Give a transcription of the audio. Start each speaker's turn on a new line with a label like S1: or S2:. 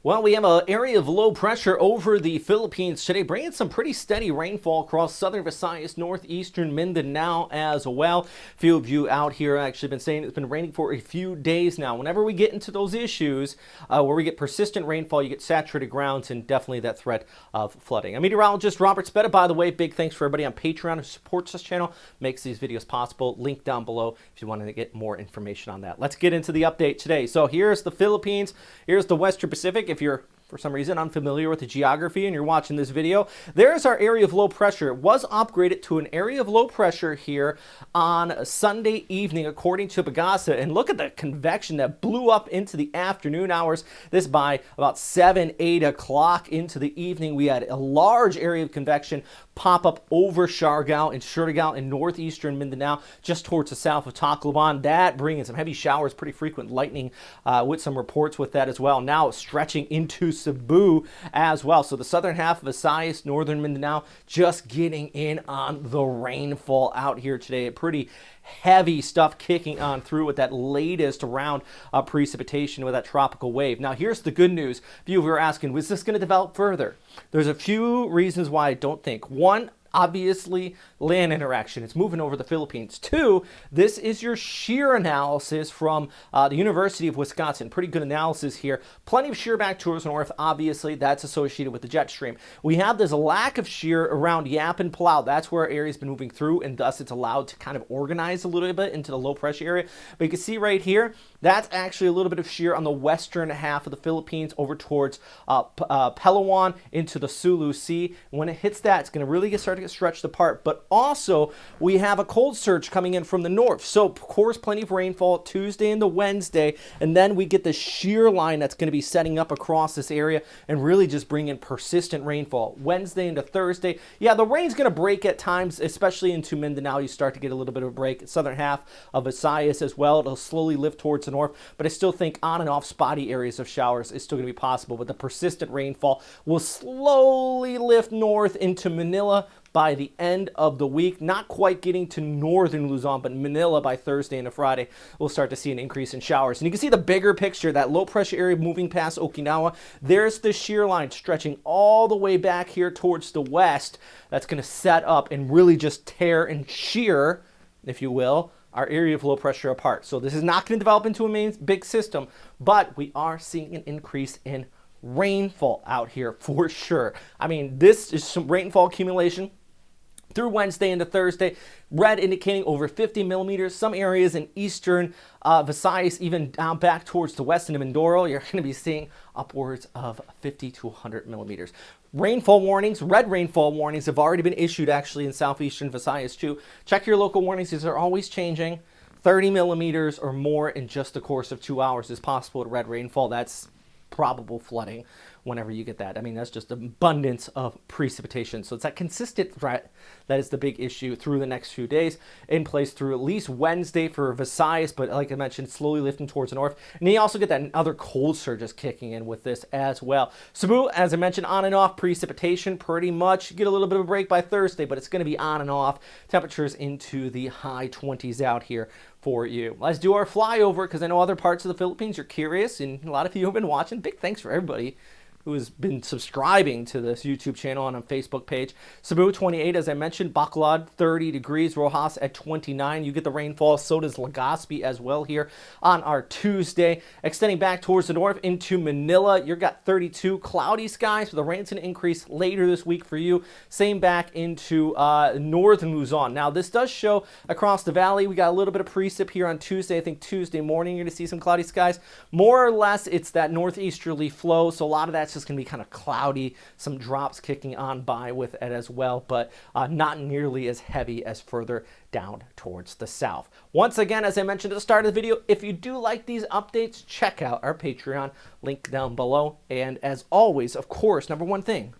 S1: Well, we have an area of low pressure over the Philippines today, bringing some pretty steady rainfall across southern Visayas, northeastern Mindanao as well. A few of you out here actually been saying it's been raining for a few days now. Whenever we get into those issues where we get persistent rainfall, you get saturated grounds and definitely that threat of flooding. I'm meteorologist Robert Spetta, by the way. Big thanks for everybody on Patreon who supports this channel, makes these videos possible. Link down below if you want to get more information on that. Let's get into the update today. So here's the Philippines. Here's the Western Pacific. If you're for some reason unfamiliar with the geography and you're watching this video, there's our area of low pressure. It was upgraded to an area of low pressure here on Sunday evening according to Pagasa, and look at the convection that blew up into the afternoon hours. This by about 7-8 o'clock into the evening, we had a large area of convection pop up over Siargao and Surigao in northeastern Mindanao, just towards the south of Tacloban. That bringing some heavy showers, pretty frequent lightning with some reports with that as well. Now stretching into Cebu as well. So the southern half of Visayas, northern Mindanao, just getting in on the rainfall out here today. Pretty heavy stuff kicking on through with that latest round of precipitation with that tropical wave. Now here's the good news. A few of you are asking, was this going to develop further? There's a few reasons why I don't think. One, obviously land interaction. It's moving over the Philippines. Two, this is your shear analysis from the University of Wisconsin. Pretty good analysis here. Plenty of shear back towards the north. Obviously, that's associated with the jet stream. We have this lack of shear around Yap and Palau. That's where our area's been moving through, and thus it's allowed to kind of organize a little bit into the low pressure area. But you can see right here, that's actually a little bit of shear on the western half of the Philippines over towards Palawan into the Sulu Sea. When it hits that, it's going to really start to get stretched apart. But also, we have a cold surge coming in from the north. So, of course, plenty of rainfall Tuesday into Wednesday. And then we get the shear line that's going to be setting up across this area and really just bring in persistent rainfall. Wednesday into Thursday, yeah, the rain's going to break at times, especially into Mindanao. You start to get a little bit of a break. Southern half of Visayas as well. It'll slowly lift towards the north. But I still think on and off spotty areas of showers is still going to be possible. But the persistent rainfall will slowly lift north into Manila by the end of the week. Not quite getting to northern Luzon, but Manila by Thursday and Friday, we'll start to see an increase in showers. And you can see the bigger picture, that low pressure area moving past Okinawa. There's the shear line stretching all the way back here towards the west. That's going to set up and really just tear and shear, if you will, our area of low pressure apart. So this is not going to develop into a main big system, but we are seeing an increase in rainfall out here for sure. I mean, this is some rainfall accumulation through Wednesday into Thursday. Red indicating over 50 millimeters. Some areas in eastern Visayas, even down back towards the west into Mindoro, you're going to be seeing upwards of 50 to 100 millimeters. Rainfall warnings, red rainfall warnings have already been issued actually in southeastern Visayas too. Check your local warnings. These are always changing. 30 millimeters or more in just the course of 2 hours is possible at red rainfall. That's probable flooding whenever you get that. I mean, that's just abundance of precipitation. So it's that consistent threat that is the big issue through the next few days, in place through at least Wednesday for Visayas, but like I mentioned, slowly lifting towards the north. And you also get that other cold surges kicking in with this as well. Cebu, as I mentioned, on and off precipitation pretty much. You get a little bit of a break by Thursday, but it's going to be on and off. Temperatures into the high 20s out here for you. Let's do our flyover, because I know other parts of the Philippines are curious, and a lot of you have been watching. Big thanks for everybody who has been subscribing to this YouTube channel and on Facebook page. Cebu 28, as I mentioned. Bacolod 30 degrees. Rojas at 29. You get the rainfall. So does Legazpi as well here on our Tuesday. Extending back towards the north into Manila, you've got 32. Cloudy skies, so the rain's going to increase later this week for you. Same back into northern Luzon. Now, this does show across the valley. We got a little bit of precip here on Tuesday. I think Tuesday morning you're going to see some cloudy skies. More or less, it's that northeasterly flow, so a lot of that's just going to be kind of cloudy, some drops kicking on by with it as well, but not nearly as heavy as further down towards the south. Once again, as I mentioned at the start of the video, if you do like these updates, check out our Patreon, link down below. And as always, of course, number one thing,